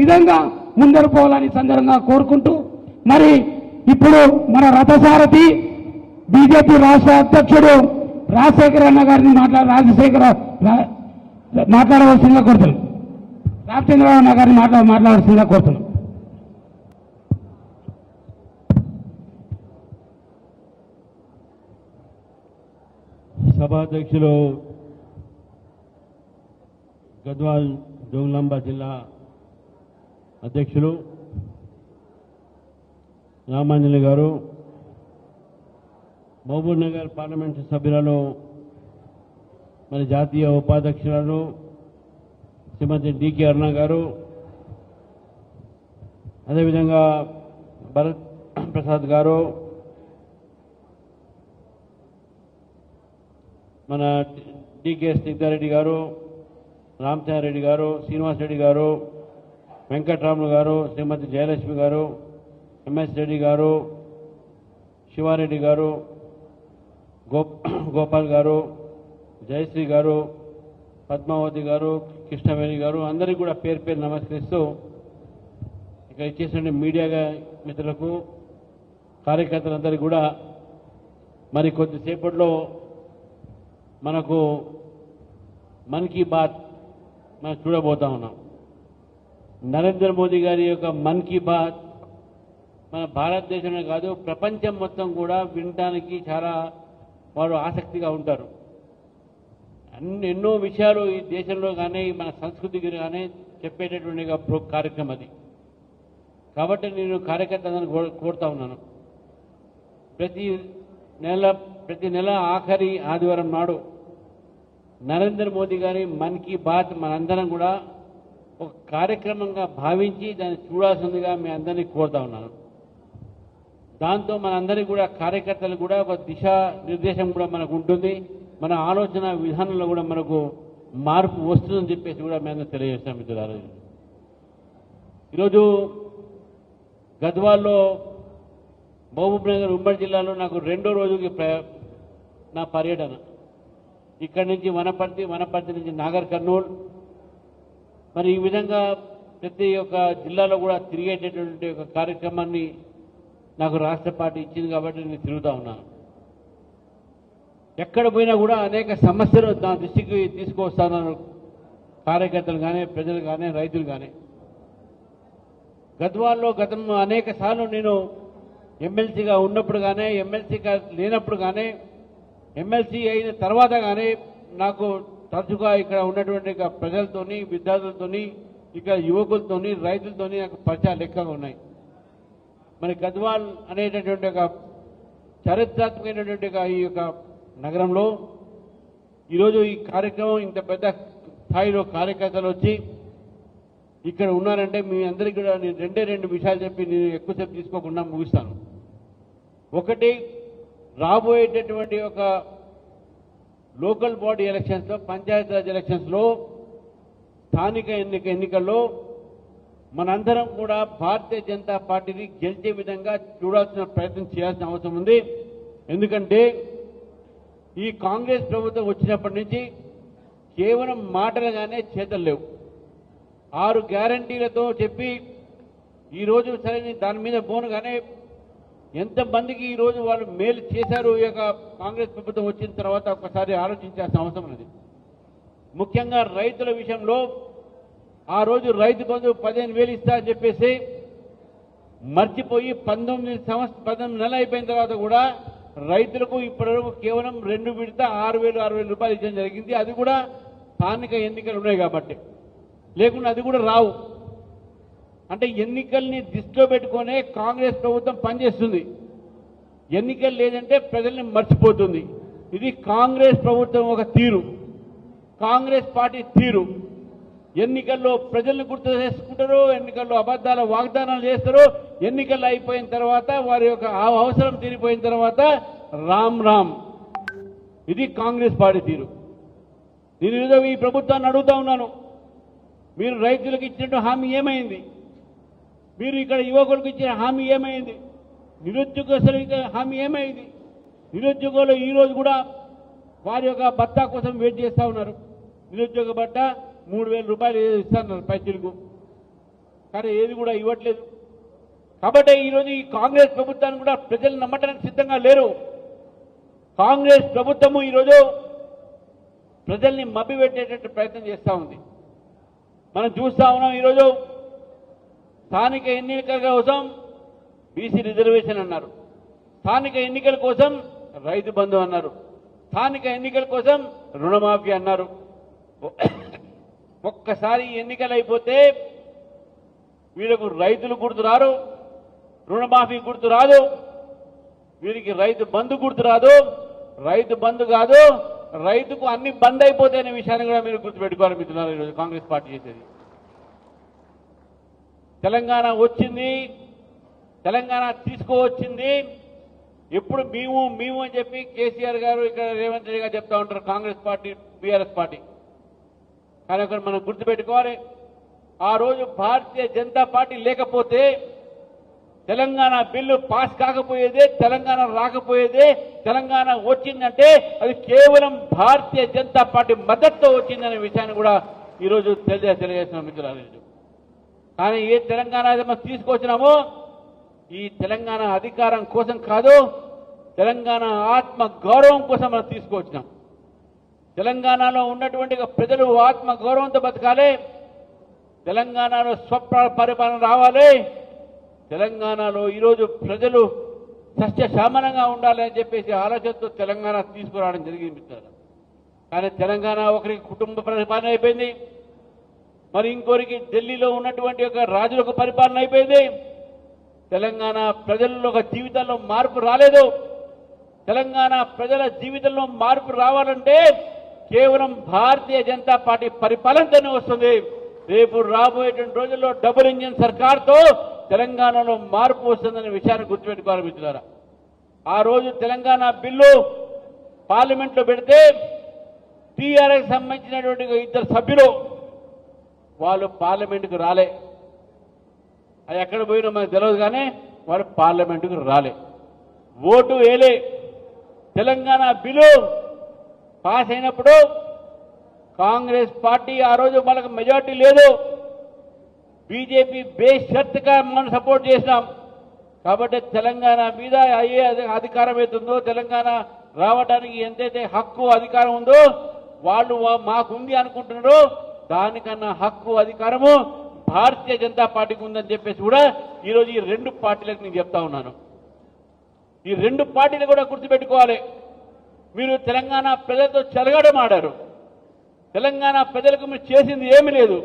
విధంగా ముందరు పోవాలని సందర్భంగా కోరుకుంటూ మరి ఇప్పుడు మన రథసారథి బీజేపీ రాష్ట్ర అధ్యక్షుడు రాజశేఖర అన్న గారిని మాట్లాడవలసిందిగా కోరుతున్నాం. రామచంద్రరావు అన్న గారిని మాట్లాడవలసిందిగా కోరుతున్నాం. సభాధ్యక్షులు గద్వాల్ జోగులాంబ జిల్లా అధ్యక్షులు రామాంజలి గారు, మహబూబ్ నగర్ పార్లమెంటు సభ్యులను, మరి జాతీయ ఉపాధ్యక్షులను శ్రీమతి డికే అరుణ గారు, అదేవిధంగా భరత్ ప్రసాద్ గారు, మన డికే స్నిగ్ధారెడ్డి గారు, రామచంద్రారెడ్డి గారు, శ్రీనివాసరెడ్డి గారు, వెంకట్రాములు గారు, శ్రీమతి జయలక్ష్మి గారు, ఎంఎస్ రెడ్డి గారు, శివారెడ్డి గారు, గోపాల్ గారు, జయశ్రీ గారు, పద్మావతి గారు, కృష్ణవేణి గారు, అందరికీ కూడా పేరు పేరు నమస్కరిస్తూ ఇక్కడ ఇచ్చేసిన మీడియా మిత్రులకు, కార్యకర్తలందరికీ కూడా మరి కొద్దిసేపట్లో మనకు మన్ కీ బాత్ మనం చూడబోతా ఉన్నాం. నరేంద్ర మోదీ గారి యొక్క మన్ కీ బాత్ మన భారతదేశంలో కాదు ప్రపంచం మొత్తం కూడా వినడానికి చాలా వారు ఆసక్తిగా ఉంటారు. ఎన్నో విషయాలు ఈ దేశంలో కానీ మన సంస్కృతికి కానీ చెప్పేటటువంటి కార్యక్రమం అది. కాబట్టి నేను కార్యకర్తలను కోరుతా ఉన్నాను, ప్రతి నెల ఆఖరి ఆదివారం నాడు నరేంద్ర మోదీ గారి మన్ కీ బాత్ మనందరం కూడా ఒక కార్యక్రమంగా భావించి దాన్ని చూడాల్సిందిగా మీ అందరినీ కోరుతా ఉన్నాను. దాంతో మనందరికీ కూడా కార్యకర్తలు కూడా ఒక దిశా నిర్దేశం కూడా మనకు ఉంటుంది, మన ఆలోచన విధానంలో కూడా మనకు మార్పు వస్తుందని చెప్పేసి కూడా మేము తెలియజేస్తాం మిత్రులారా. ఈరోజు గద్వాల్లో మహబూబ్ నగర్ ఉమ్మడి జిల్లాలో నాకు రెండో రోజుకి నా పర్యటన. ఇక్కడి నుంచి వనపర్తి నుంచి నాగర్ కర్నూల్, మరి ఈ విధంగా ప్రతి ఒక్క జిల్లాలో కూడా తిరిగేటటువంటి ఒక కార్యక్రమాన్ని నాకు రాష్ట్ర పార్టీ ఇచ్చింది కాబట్టి నేను తిరుగుతూ ఉన్నాను. ఎక్కడ పోయినా కూడా అనేక సమస్యలు నా దృష్టికి తీసుకొస్తాను, కార్యకర్తలు కానీ, ప్రజలు కానీ, రైతులు కానీ. గద్వాల్లో గతంలో అనేక సార్లు నేను ఎమ్మెల్సీగా ఉన్నప్పుడు కానీ, ఎమ్మెల్సీగా లేనప్పుడు కానీ, ఎమ్మెల్సీ అయిన తర్వాత కానీ నాకు తరచుగా ఇక్కడ ఉన్నటువంటి ప్రజలతోని, విద్యార్థులతోని, ఇక్కడ యువకులతోని, రైతులతోని నాకు పరిచయాలు ఎక్కువగా ఉన్నాయి. మరి గద్వాల్ అనేటటువంటి ఒక చారిత్రాత్మకమైనటువంటి ఈ యొక్క నగరంలో ఈరోజు ఈ కార్యక్రమం ఇంత పెద్ద స్థాయిలో కార్యకర్తలు వచ్చి ఇక్కడ ఉన్నారంటే మీ అందరికీ కూడా నేను రెండు విషయాలు చెప్పి నేను ఎక్కువసేపు తీసుకోకుండా ముగిస్తాను. ఒకటి, రాబోయేటటువంటి ఒక లోకల్ బాడీ ఎలక్షన్స్లో, పంచాయతీరాజ్ ఎలక్షన్స్లో, స్థానిక ఎన్నికల్లో మనందరం కూడా భారతీయ జనతా పార్టీని గెలిచే విధంగా చూడాల్సిన ప్రయత్నం చేయాల్సిన అవసరం ఉంది. ఎందుకంటే ఈ కాంగ్రెస్ ప్రభుత్వం వచ్చినప్పటి నుంచి కేవలం మాటలుగానే చేతలు లేవు. 6 గ్యారంటీలతో చెప్పి ఈరోజు సరే దాని మీద పోనుగానే ఎంతమందికి ఈరోజు వాళ్ళు మేలు చేశారు ఈ యొక్క కాంగ్రెస్ ప్రభుత్వం వచ్చిన తర్వాత ఒకసారి ఆలోచించాల్సిన అవసరం ఉన్నది. ముఖ్యంగా రైతుల విషయంలో ఆ రోజు రైతు బంధు 15,000 ఇస్తా అని చెప్పేసి మర్చిపోయి 19 నెలలు అయిపోయిన తర్వాత కూడా రైతులకు ఇప్పటివరకు కేవలం 2 విడత 6,000 రూపాయలు ఇచ్చడం జరిగింది. అది కూడా స్థానిక ఎన్నికలు ఉన్నాయి కాబట్టి, లేకుండా అది కూడా రావు. అంటే ఎన్నికల్ని దృష్టిలో పెట్టుకునే కాంగ్రెస్ ప్రభుత్వం పనిచేస్తుంది. ఎన్నికలు లేదంటే ప్రజల్ని మర్చిపోతుంది. ఇది కాంగ్రెస్ ప్రభుత్వం ఒక తీరు, కాంగ్రెస్ పార్టీ తీరు. ఎన్నికల్లో ప్రజల్ని గుర్తు చేసుకుంటారు, ఎన్నికల్లో అబద్ధాల వాగ్దానాలు చేస్తారు. ఎన్నికలు అయిపోయిన తర్వాత వారి యొక్క అవసరం తీరిపోయిన తర్వాత రామ్ రామ్. ఇది కాంగ్రెస్ పార్టీ తీరు. నేను ఈ ప్రభుత్వాన్ని అడుగుతా ఉన్నాను, మీరు రైతులకు ఇచ్చినట్టు హామీ ఏమైంది? మీరు ఇక్కడ యువకులకు ఇచ్చిన హామీ ఏమైంది? నిరుద్యోగస్తులకు హామీ ఏమైంది? నిరుద్యోగులు ఈరోజు కూడా వారి యొక్క భత్తా కోసం వెయిట్ చేస్తూ ఉన్నారు. నిరుద్యోగ భత్తా 3,000 రూపాయలు ఇస్తున్నారు పైసలకు. కానీ ఏది కూడా ఇవ్వట్లేదు. కాబట్టి ఈరోజు ఈ కాంగ్రెస్ ప్రభుత్వాన్ని కూడా ప్రజలు నమ్మటానికి సిద్ధంగా లేరు. కాంగ్రెస్ ప్రభుత్వము ఈరోజు ప్రజల్ని మభ్యపెట్టేటట్టు ప్రయత్నం చేస్తూ ఉంది. మనం చూస్తా ఉన్నాం. ఈరోజు స్థానిక ఎన్నికల కోసం బీసీ రిజర్వేషన్ అన్నారు, స్థానిక ఎన్నికల కోసం రైతు బంధు అన్నారు, స్థానిక ఎన్నికల కోసం రుణమాఫీ అన్నారు. ఒక్కసారి ఎన్నికలు అయిపోతే వీళ్ళకు రైతులు గుర్తురారు, రుణమాఫీ గుర్తురాదు, వీరికి రైతు బంధు గుర్తురాదు. రైతు బంధు కాదు, రైతుకు అన్ని బంద్ అయిపోతాయనే విషయాన్ని కూడా మీరు గుర్తుపెట్టుకోవాలి మిత్రులారా. ఈరోజు కాంగ్రెస్ పార్టీ చేసేది తెలంగాణ వచ్చింది, తెలంగాణ తీసుకువచ్చింది. ఎప్పుడు మేము అని చెప్పి కేసీఆర్ గారు ఇక్కడ రేవంత్ రెడ్డి గారు చెప్తా ఉంటారు, కాంగ్రెస్ పార్టీ బీఆర్ఎస్ పార్టీ. కానీ అక్కడ మనం గుర్తుపెట్టుకోవాలి, ఆ రోజు భారతీయ జనతా పార్టీ లేకపోతే తెలంగాణ బిల్లు పాస్ కాకపోయేదే, తెలంగాణ రాకపోయేదే. తెలంగాణ వచ్చిందంటే అది కేవలం భారతీయ జనతా పార్టీ మద్దతుతో వచ్చిందనే విషయాన్ని కూడా ఈరోజు తెలియజేస్తున్నాం మిత్రులారా. కానీ ఏ తెలంగాణ అయితే మనం తీసుకొచ్చినామో ఈ తెలంగాణ అధికారం కోసం కాదు, తెలంగాణ ఆత్మ గౌరవం కోసం మనం తీసుకొచ్చినాం. తెలంగాణలో ఉన్నటువంటి ప్రజలు ఆత్మ గౌరవంతో బతకాలి, తెలంగాణలో స్వపరిపాలన రావాలి, తెలంగాణలో ఈరోజు ప్రజలు సస్యశ్యామలంగా ఉండాలి అని చెప్పేసి ఆలోచనతో తెలంగాణ తీసుకురావడం జరిగింది. కానీ తెలంగాణ ఒకరికి కుటుంబ పరిపాలన అయిపోయింది, మరి ఇంకోరికి ఢిల్లీలో ఉన్నటువంటి ఒక రాజులకు పరిపాలన అయిపోయింది. తెలంగాణ ప్రజల్లో ఒక జీవితంలో మార్పు రాలేదు. తెలంగాణ ప్రజల జీవితంలో మార్పు రావాలంటే కేవలం భారతీయ జనతా పార్టీ పరిపాలనతోనే వస్తుంది. రేపు రాబోయేటువంటి రోజుల్లో డబుల్ ఇంజిన్ సర్కార్తో తెలంగాణలో మార్పు వస్తుందనే విషయాన్ని గుర్తుపెట్టుకోవాలి మిత్రులారా. ఆ రోజు తెలంగాణ బిల్లు పార్లమెంట్లో పెడితే టీఆర్ఎస్ సంబంధించినటువంటి ఇద్దరు సభ్యులు వాళ్ళు పార్లమెంటుకు రాలే. అది ఎక్కడ పోయినా మనకు తెలియదు, కానీ వారు పార్లమెంటుకు రాలే, ఓటు వేలే. తెలంగాణ బిల్లు పాస్ అయినప్పుడు కాంగ్రెస్ పార్టీ ఆ రోజు మనకు మెజార్టీ లేదు, బీజేపీ బేషరతుగా మనం సపోర్ట్ చేసినాం. కాబట్టి తెలంగాణ మీద అయ్యే అధికారం అవుతుందో, తెలంగాణ రావడానికి ఎంతైతే హక్కు అధికారం ఉందో వాళ్ళు మాకుంది అనుకుంటున్నారో దానికన్నా హక్కు అధికారము భారతీయ జనతా పార్టీకి ఉందని చెప్పేసి కూడా ఈరోజు ఈ రెండు పార్టీలకు నేను చెప్తా ఉన్నాను. ఈ రెండు పార్టీలు కూడా గుర్తుపెట్టుకోవాలి. మీరు తెలంగాణ ప్రజలతో చెలగాటమాడారు, తెలంగాణ ప్రజలకు మీరు చేసింది ఏమీ లేదు,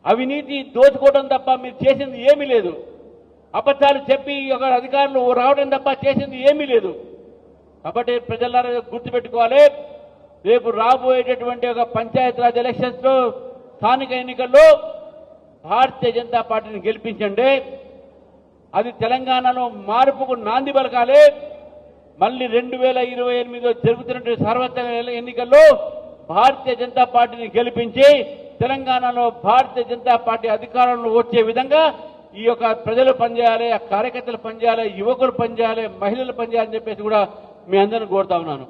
అవినీతి దోచుకోవడం తప్ప మీరు చేసింది ఏమీ లేదు, అబద్ధాలు చెప్పి ఒక అధికారులు రావడం తప్ప చేసింది ఏమీ లేదు. కాబట్టి ప్రజలారా గుర్తుపెట్టుకోవాలి, రేపు రాబోయేటటువంటి ఒక పంచాయతీరాజ్ ఎలక్షన్స్ లో స్థానిక ఎన్నికల్లో భారతీయ జనతా పార్టీని గెలిపించండి. అది తెలంగాణలో మార్పుకు నాంది పలకాలి. మళ్ళీ 2028లో జరుగుతున్నటువంటి సార్వత్రిక ఎన్నికల్లో భారతీయ జనతా పార్టీని గెలిపించి తెలంగాణలో భారతీయ జనతా పార్టీ అధికారంలో వచ్చే విధంగా ఈ యొక్క ప్రజలు పనిచేయాలి, ఆ కార్యకర్తలు పనిచేయాలి, యువకులు పనిచేయాలి, మహిళలు పనిచేయాలని చెప్పేసి కూడా మీ అందరిని కోరుతా ఉన్నాను.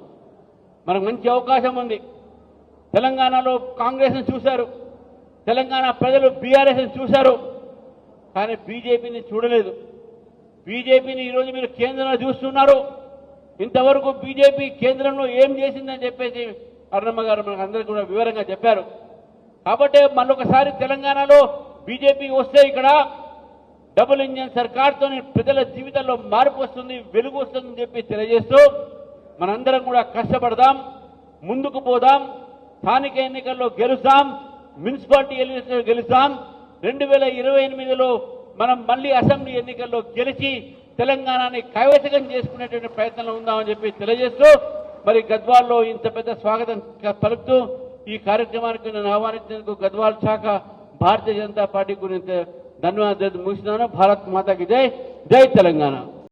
మనకు మంచి అవకాశం ఉంది. తెలంగాణలో కాంగ్రెస్ని చూశారు, తెలంగాణ ప్రజలు బీఆర్ఎస్ని చూశారు, కానీ బీజేపీని చూడలేదు. బీజేపీని ఈరోజు మీరు కేంద్రంలో చూస్తున్నారు. ఇంతవరకు బీజేపీ కేంద్రంలో ఏం చేసిందని చెప్పేసి అరుణమ్మ గారు మనకు అందరికీ కూడా వివరంగా చెప్పారు. కాబట్టి మరొకసారి తెలంగాణలో బీజేపీ వస్తే ఇక్కడ డబుల్ ఇంజిన్ సర్కార్తో ప్రజల జీవితంలో మార్పు వస్తుంది, వెలుగు వస్తుందని చెప్పి తెలియజేస్తూ మనందరం కూడా కష్టపడదాం, ముందుకు పోదాం, స్థానిక ఎన్నికల్లో గెలుస్తాం, మున్సిపాలిటీ ఎన్నికల్లో గెలుస్తాం. 2028లో మనం మళ్ళీ అసెంబ్లీ ఎన్నికల్లో గెలిచి తెలంగాణని కైవశం చేసుకునేటువంటి ప్రయత్నంలో ఉందామని చెప్పి తెలియజేస్తూ మరి గద్వాల్లో ఇంత పెద్ద స్వాగతం పలుకుతూ ఈ కార్యక్రమానికి నేను ఆహ్వానించేందుకు గద్వాల్ శాఖ భారతీయ జనతా పార్టీ గురించి ధన్యవాదాలు ముగిస్తున్నాను. భారత్ మాతాకి జై, జై తెలంగాణ.